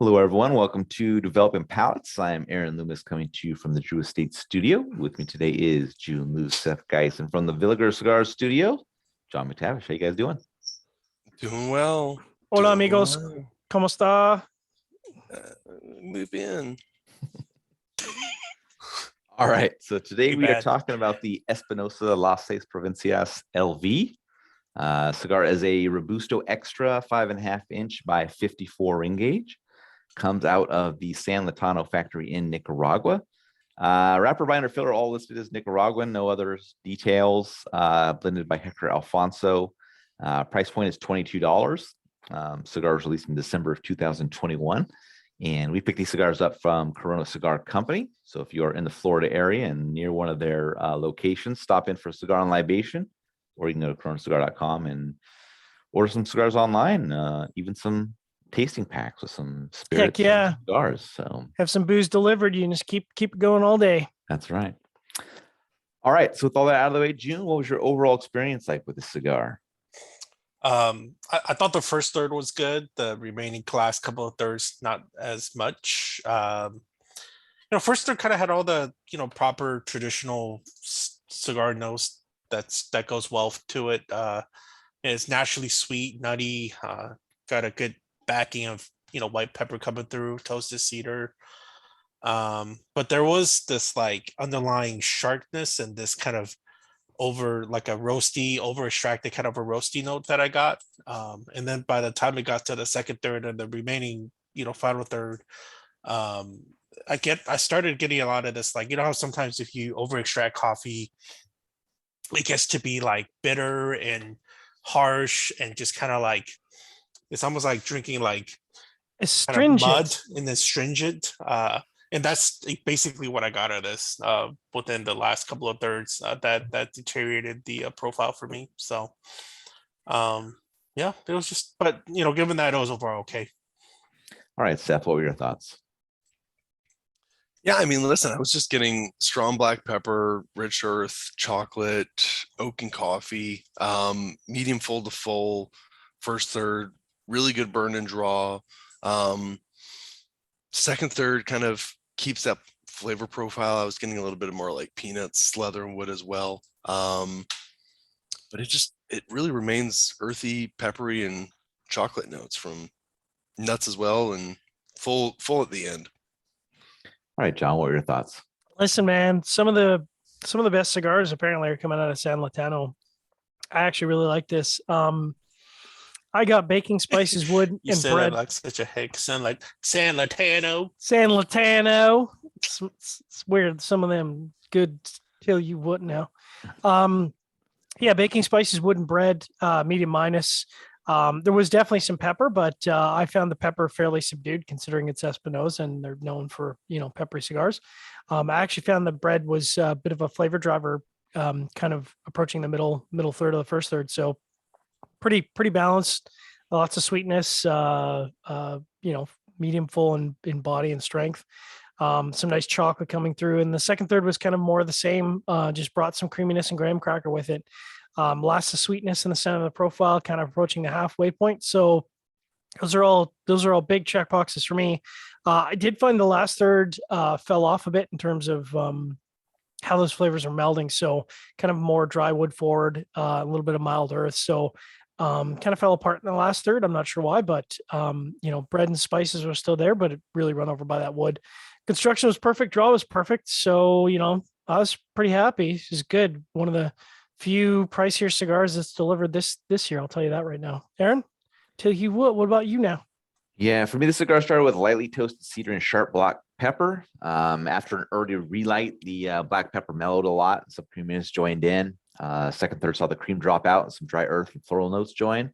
Hello, everyone. Welcome to Developing Palates. I am Aaron Loomis coming to you from the Drew Estate Studio. With me today is Jiunn, Lou, Seth, Geis, and from the Villiger Cigar Studio, John McTavish. How you guys doing? Doing well. Hola, Doing amigos. well. ¿Cómo está? Move in. All right. So today Too we are bad. talking about the Espinosa Las Provincias LV. Cigar is a Robusto Extra 5.5 inch by 54 ring gauge. Comes out of the San Latano factory in Nicaragua. Wrapper, binder, filler, all listed as Nicaraguan. No other details. Blended by Hector Alfonso. Price point is $22. Cigar was released in December of 2021. And we picked these cigars up from Corona Cigar Company. So if you're in the Florida area and near one of their locations, stop in for a cigar and libation, or you can go to coronacigar.com and order some cigars online, even some tasting packs with some spirits and cigars. So have some booze delivered. You can just keep it going all day. That's right. All right. So with all that out of the way, Jiunn, what was your overall experience like with this cigar? I thought the first third was good. The remaining last couple of thirds, not as much. First third kind of had all the proper traditional cigar notes that goes well to it. It's naturally sweet, nutty. Got a good backing of white pepper coming through, toasted cedar. But there was this like underlying sharpness and this kind of over extracted kind of a roasty note that I got. And then by the time it got to the second third and the remaining, final third, I started getting a lot of this, like, how sometimes if you over extract coffee, it gets to be like bitter and harsh and just kind of like, it's almost like drinking like astringent mud and astringent. And that's basically what I got out of this within the last couple of thirds that deteriorated the profile for me. So, yeah, it was just, but, given that, it was overall okay. All right, Seth, what were your thoughts? Yeah, I mean, listen, I was just getting strong black pepper, rich earth, chocolate, oak and coffee, medium full to full, first third, really good burn and draw. Second third kind of keeps that flavor profile. I was getting a little bit more like peanuts, leather and wood as well. But it really remains earthy, peppery, and chocolate notes from nuts as well, and full at the end. All right, John, what were your thoughts? Listen, man, some of the best cigars apparently are coming out of San Latano. I actually really like this. I got baking spices, wood, you and said bread. It like such a heck, sound like San Latano. San Latano. It's weird. Some of them good till you wouldn't know. Yeah, baking spices, wood, and bread, medium minus. There was definitely some pepper, but I found the pepper fairly subdued considering it's Espinosa and they're known for, peppery cigars. I actually found the bread was a bit of a flavor driver, kind of approaching the middle third of the first third. So pretty balanced, lots of sweetness, medium full in body and strength. Some nice chocolate coming through. And the second third was kind of more of the same, just brought some creaminess and graham cracker with it. Lots of sweetness in the center of the profile, kind of approaching the halfway point. So those are all big check boxes for me. I did find the last third fell off a bit in terms of how those flavors are melding. So kind of more dry wood forward, a little bit of mild earth. So kind of fell apart in the last third. I'm not sure why, but bread and spices were still there, but it really run over by that wood. Construction was perfect. Draw was perfect. So, I was pretty happy. This is good. One of the few pricier cigars that's delivered this year. I'll tell you that right now. Aaron, tell you what about you now? Yeah, for me, the cigar started with lightly toasted cedar and sharp black pepper. After an early relight, the black pepper mellowed a lot. Some creaminess joined in. Second third saw the cream drop out and some dry earth and floral notes join.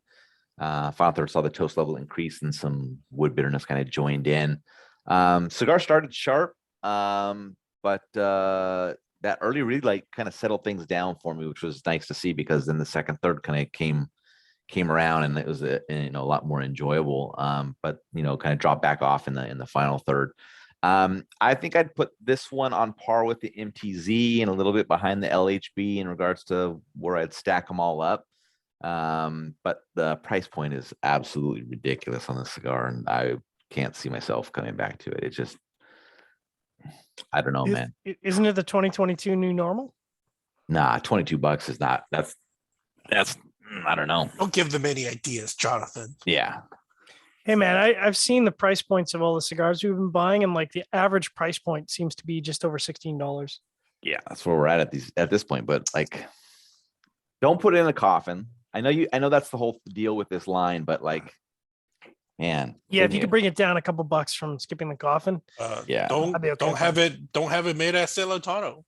Final third saw the toast level increase and some wood bitterness kind of joined in. Cigar started sharp, but that early relight kind of settled things down for me, which was nice to see, because then the second third kind of came around and it was a lot more enjoyable. But kind of dropped back off in the final third. I think I'd put this one on par with the MTZ and a little bit behind the LHB in regards to where I'd stack them all up. But the price point is absolutely ridiculous on this cigar, and I can't see myself coming back to it. It's just, I don't know, man. Isn't it the 2022 new normal? Nah, $22 is not. That's I don't know. Don't give them any ideas, Jonathan. Yeah. Hey man, I've seen the price points of all the cigars we've been buying, and like the average price point seems to be just over $16. Yeah, that's where we're at this point. But like, don't put it in a coffin. I know that's the whole deal with this line, but like, man. Yeah, if you could bring it down a couple bucks from skipping the coffin. Yeah. I'd be okay Don't with have it made at Celentano.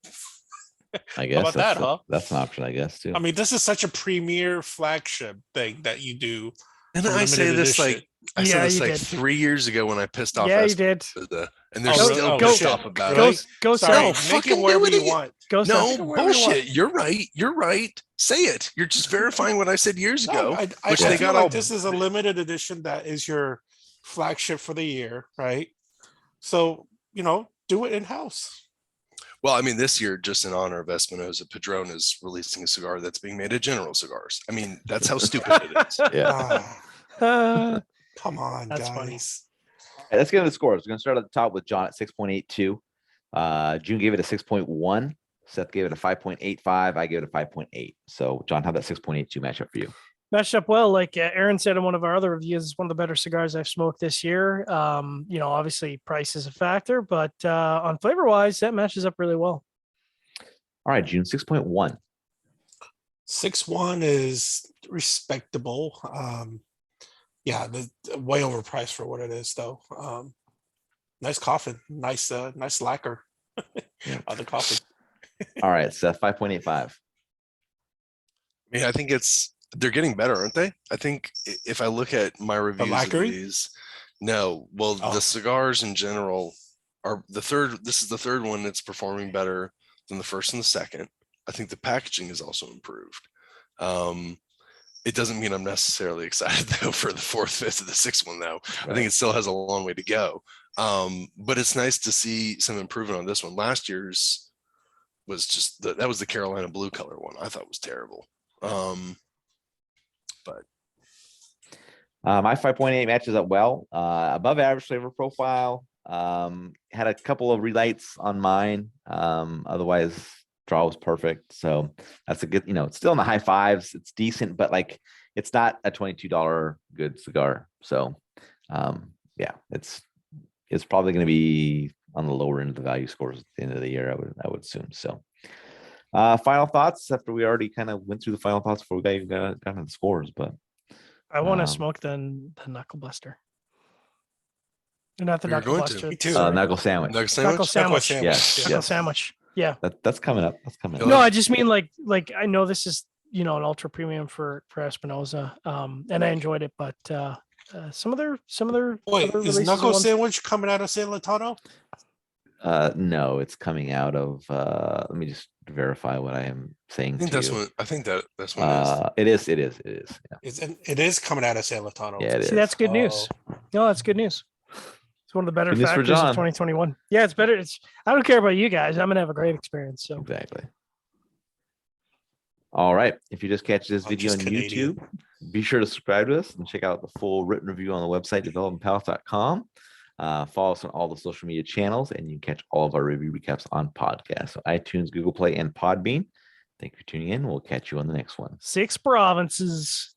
I guess about that, huh? That's an option, I guess, too. I mean, this is such a premier flagship thing that you do. And for I say limited this edition. like I Yeah, said this you like did. 3 years ago when I pissed off. Yeah, you did. And they're Oh, still oh, pissed shit. off about Go, it. go, Sorry, Seth. No, make fucking it wherever do you it. want. Go, Seth. No Whatever you want. bullshit. You're right. You're right. Say it. You're just verifying what I said years ago. I which feel they got like all. this is a limited edition that is your flagship for the year, right? So, do it in house. Well, I mean, this year, just in honor of Espinosa, Padron is releasing a cigar that's being made at General Cigars. I mean, that's how stupid it is. Yeah. Come on, That's guys. funny. All right, let's get into the scores. We're going to start at the top with John at 6.82. Jiunn gave it a 6.1. Seth gave it a 5.85. I gave it a 5.8. So, John, how'd that 6.82 match up for you? Matched up well. Like Aaron said in one of our other reviews, it's one of the better cigars I've smoked this year. Obviously price is a factor, but on flavor wise, that matches up really well. All right, Jiunn, 6.1. 6.1 is respectable. Way overpriced for what it is, though. Nice coffin, nice lacquer on the coffin. All right, Seth, 5.85. I mean, I think they're getting better, aren't they? I think if I look at my reviews of lacquering? these, the cigars in general are this is the third one that's performing better than the first and the second. I think the packaging is also improved. It doesn't mean I'm necessarily excited though for the fourth, fifth, or the sixth one though. Right. I think it still has a long way to go. But it's nice to see some improvement on this one. Last year's was just that was the Carolina blue color one. I thought was terrible. But My 5.8 matches up well. Above average flavor profile. Had a couple of relights on mine. Otherwise, draw was perfect. So that's a good, it's still in the high fives. It's decent, but like it's not a $22 good cigar. So it's probably going to be on the lower end of the value scores at the end of the year, I would assume. So final thoughts after we already kind of went through the final thoughts before we even got into the scores, but I want to smoke the knuckle buster. Not the You're knuckle going to. buster. Me too. sorry. knuckle sandwich. Nugget sandwich? Knuckle sandwich. Yes, Knuckle yes. sandwich. Yeah. That's coming up. That's coming up. No, I just mean like I know this is an ultra premium for Espinosa, and I enjoyed it, but some other Wait, other is releases Knuckle are ones- Sandwich coming out of San Latano? No, it's coming out of let me just verify what I am saying. I think to that's you. what I think that's what It is. Yeah. It is coming out of San Latano. Yeah, it See, is. that's good news. No, that's good news. It's one of the better Good news for factors of John. 2021. Yeah, it's better. I don't care about you guys. I'm gonna have a great experience. So Exactly. All right. If you just catch this I'm video on just Canadian. YouTube, be sure to subscribe to us and check out the full written review on the website, developmentpalace.com. Follow us on all the social media channels, and you can catch all of our review recaps on podcasts. So iTunes, Google Play, and Podbean. Thank you for tuning in. We'll catch you on the next one. 6 provinces.